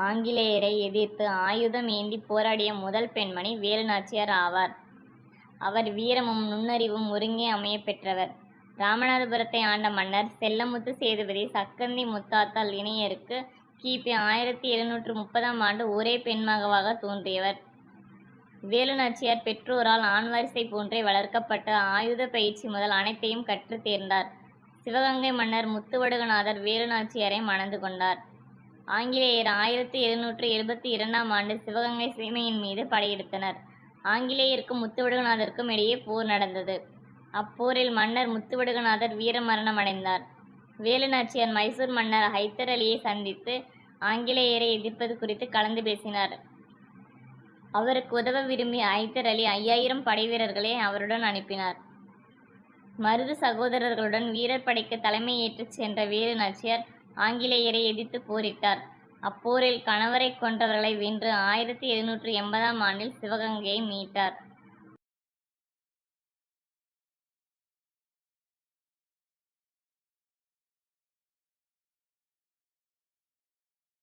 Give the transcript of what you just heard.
ஆங்கிலேயரை எதிர்த்து ஆயுதம் ஏந்தி போராடிய முதல் பெண்மணி வேலுநாச்சியார் ஆவார். அவர் வீரமும் நுண்ணறிவும் ஒருங்கே அமைய பெற்றவர். ராமநாதபுரத்தை ஆண்ட மன்னர் செல்லமுத்து சேதுபதி சக்கந்தி முத்தாத்தாள் இணையருக்கு கிபி 1730 ஆண்டு ஒரே பெண்மகவாக தோன்றியவர். வேலுநாச்சியார் பெற்றோரால் ஆண்வரிசை போன்றே வளர்க்கப்பட்ட ஆயுத பயிற்சி முதல் அனைத்தையும் கற்று தேர்ந்தார். சிவகங்கை மன்னர் முத்துவடுகநாதர் வேலுநாச்சியாரை மணந்து கொண்டார். ஆங்கிலேயர் 1772 ஆண்டு சிவகங்கை சீமையின் மீது படையெடுத்தனர். ஆங்கிலேயருக்கும் முத்துவடுகநாதருக்கும் இடையே போர் நடந்தது. அப்போரில் மன்னர் முத்துவடுகநாதர் வீரமரணம் அடைந்தார். வேலுநாச்சியார் மைசூர் மன்னர் ஹைதர் அலியை சந்தித்து ஆங்கிலேயரை எதிர்ப்பது குறித்து கலந்து பேசினார். அவருக்கு உதவ விரும்பிய ஹைதர் அலி 5000 படை வீரர்களை அவருடன் அனுப்பினார். மருது சகோதரர்களுடன் வீரர் படைக்கு தலைமை ஏற்றுச் சென்ற வேலுநாச்சியார் ஆங்கிலேயரை எதிர்த்து போரிட்டார். அப்போரில் கணவரை கொன்றவர்களை வென்று 1780 ஆண்டில் சிவகங்கையை மீட்டார்.